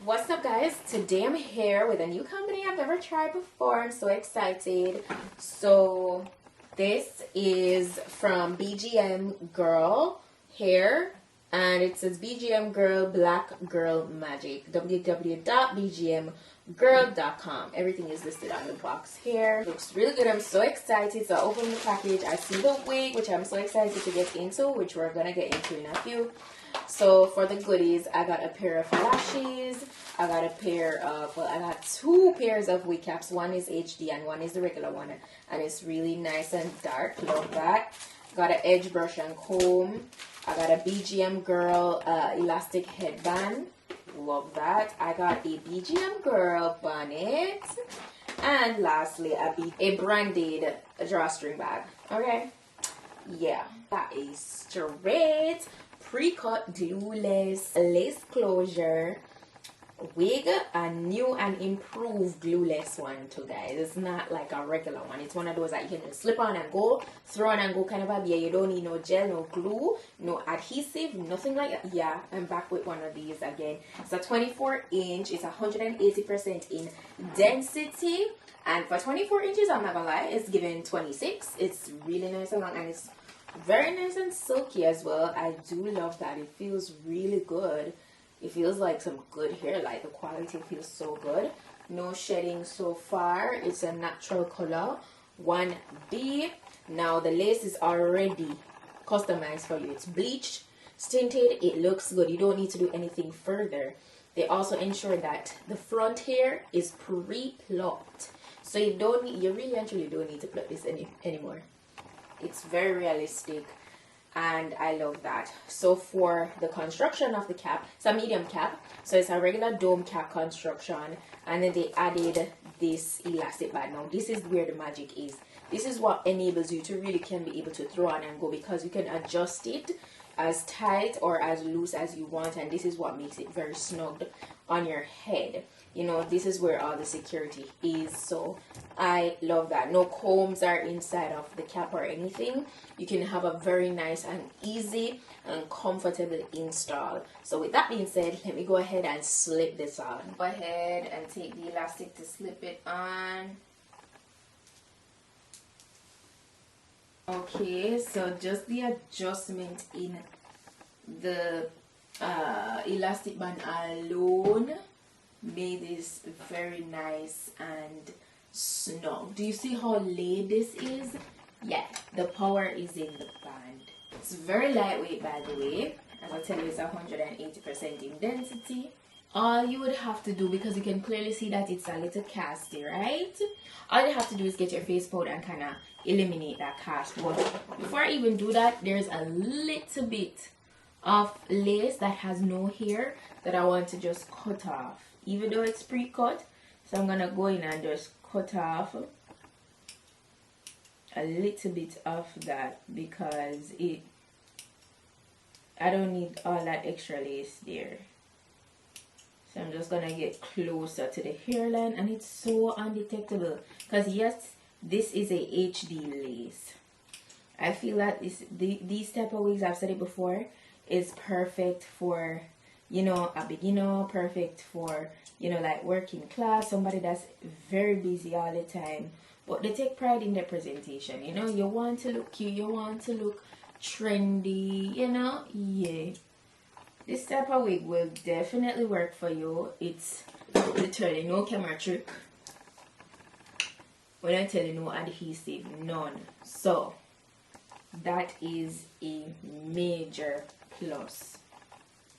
What's up, guys? Today I'm here with a new company I've never tried before. I'm so excited. So this is from BGMgirl hair, and it says BGMgirl Black Girl Magic. www.bgmgirl.com. Everything is listed on the box here. Looks really good. I'm so excited. So I open the package. I see the wig, which I'm so excited to get into, which we're gonna get into in a few. So for the goodies, I got a pair of lashes. I got a pair of, well, I got two pairs of wig caps. One is HD and one is the regular one. And it's really nice and dark. Love that. Got an edge brush and comb. I got a BGMgirl elastic headband. Love that. I got a BGMgirl bonnet. And lastly, a branded drawstring bag. Okay? Yeah. That is straight pre-cut glueless lace closure wig, a new and improved glueless one too, guys. It's not like a regular one. It's one of those that you can just slip on and go, throw on and go kind of a beer. You don't need no gel, no glue, no adhesive, nothing like that. Yeah, I'm back with one of these again. It's a 24-inch. It's 180% in density, and for 24 inches, I'm not gonna lie, it's giving 26. It's really nice and long, and it's very nice and silky as well. I do love that. It feels really good. It feels like some good hair. Like the quality feels so good. No shedding so far. It's a natural color 1B. Now the lace is already customized for you. It's bleached, tinted. It looks good. You don't need to do anything further. They also ensure that the front hair is pre-plucked, so you really and truly don't need to pluck this anymore. It's very realistic, and I love that. So for the construction of the cap, it's a medium cap, so it's a regular dome cap construction, and then they added this elastic band. Now this is where the magic is. This is what enables you to really can be able to throw on and go, because you can adjust it as tight or as loose as you want, and this is what makes it very snug on your head. You know, this is where all the security is, so I love that. No combs are inside of the cap or anything. You can have a very nice and easy and comfortable install. So with that being said, let me go ahead and slip this on. Go ahead and take the elastic to slip it on. Okay, so just the adjustment in the elastic band alone made this very nice and snug. Do you see how laid this is? Yeah, the power is in the band. It's very lightweight, by the way. As I tell you, it's 180% in density. All you would have to do, because you can clearly see that it's a little casty, right? All you have to do is get your face powder and kind of eliminate that cast. But before I even do that, there's a little bit of lace that has no hair that I want to just cut off, even though it's pre-cut. So I'm gonna go in and just cut off a little bit of that, because I don't need all that extra lace there. So I'm just gonna get closer to the hairline, and it's so undetectable, because yes, this is a HD lace. I feel that these type of wigs, I've said it before, is perfect for, you know, a beginner, perfect for, you know, like working class, somebody that's very busy all the time, but they take pride in their presentation. You know, you want to look cute, you want to look trendy, you know. Yeah, this type of wig will definitely work for you. It's literally no camera trick when I tell you, no adhesive, none. So that is a major plus.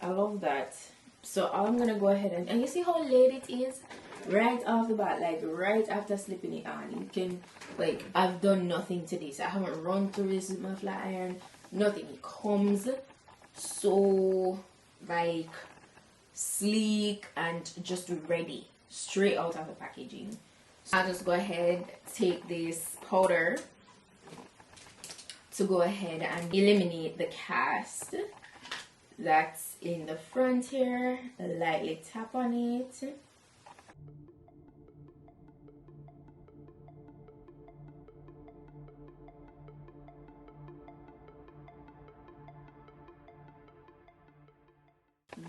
I love that. So I'm gonna go ahead and you see how laid it is right off the bat, like right after slipping it on. You can, like, I've done nothing to this. I haven't run through this with my flat iron, nothing. It comes so like sleek and just ready straight out of the packaging. So I'll just go ahead, take this powder to go ahead and eliminate the cast that's in the front here. Lightly tap on it.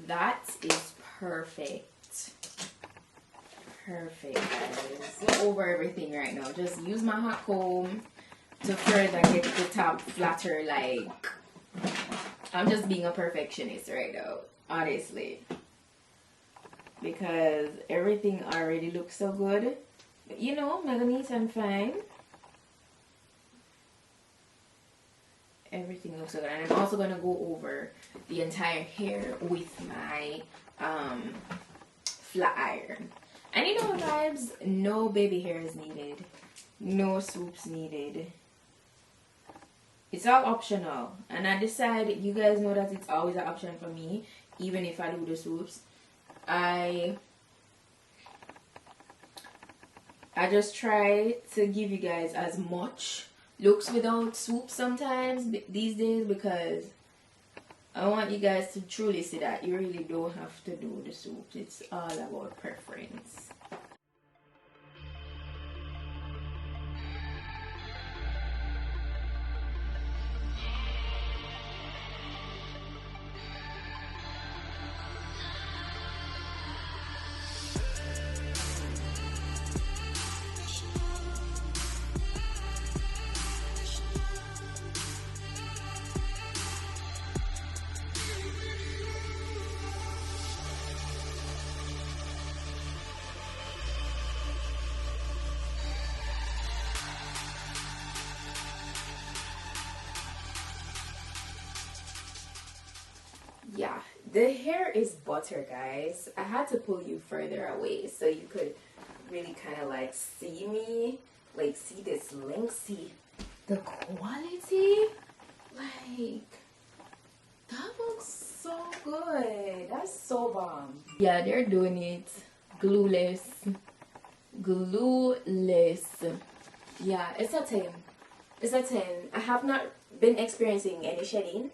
That is perfect. perfect, guys. Go over everything right now. Just use my hot comb to further get the top flatter. Like, I'm just being a perfectionist right now, honestly, because everything already looks so good. But you know, I'm neat and fine. Everything looks so good. And I'm also going to go over the entire hair with my flat iron. And you know what, vibes? No baby hair is needed. No swoops needed. It's all optional. And I decided, you guys know that it's always an option for me, even if I do the swoops. I just try to give you guys as much looks without swoop sometimes these days, because I want you guys to truly see that you really don't have to do the swoop. It's all about preference. Yeah, the hair is butter, guys. I had to pull you further away so you could really kind of like see me, like see this length, see the quality. Like, that looks so good. That's so bomb. Yeah, they're doing it glueless. Yeah, it's a 10. It's a 10. I have not been experiencing any shedding.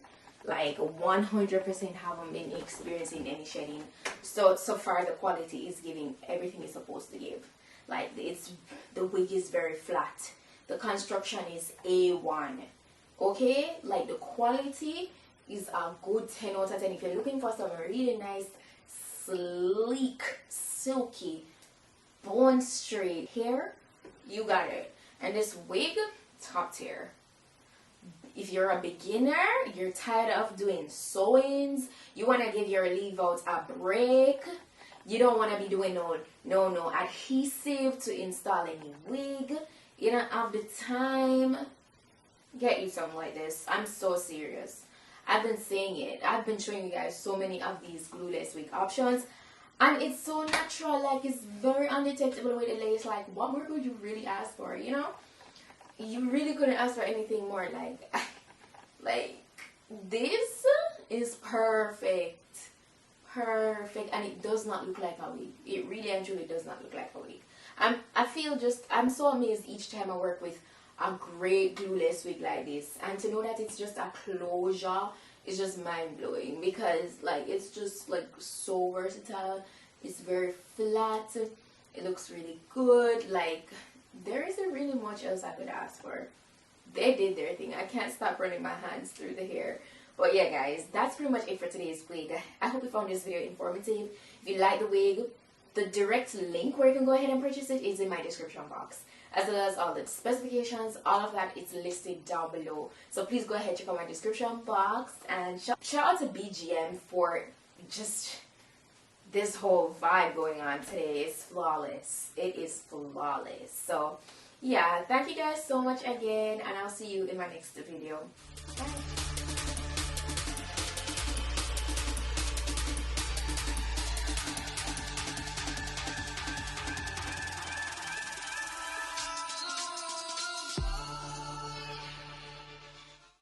Like 100% haven't been experiencing any shedding. So far the quality is giving everything it's supposed to give. Like, the wig is very flat. The construction is A1. Okay? Like, the quality is a good 10 out of 10. If you're looking for some really nice, sleek, silky, bone straight hair, you got it. And this wig, top tier. If you're a beginner, you're tired of doing sewings, you want to give your leave out a break, you don't want to be doing no adhesive to install any wig, you don't have the time, get you something like this. I'm so serious. I've been saying it. I've been showing you guys so many of these glueless wig options, and it's so natural. Like, it's very undetectable with the lace. Like, what more could you really ask for, you know? You really couldn't ask for anything more. Like this is perfect, and it does not look like a wig. It really and truly does not look like a wig. I'm so amazed each time I work with a great glueless wig like this, and to know that it's just a closure is just mind-blowing, because like, it's just like so versatile. It's very flat. It looks really good. Like, there isn't really much else I could ask for. They did their thing. I can't stop running my hands through the hair. But yeah, guys, that's pretty much it for today's wig. I hope you found this video informative. If you like the wig, the direct link where you can go ahead and purchase it is in my description box, as well as all the specifications. All of that is listed down below. So please go ahead, check out my description box. And shout out to BGM for just this whole vibe going on today. Is flawless. It is flawless. So yeah, thank you guys so much again, and I'll see you in my next video. Bye.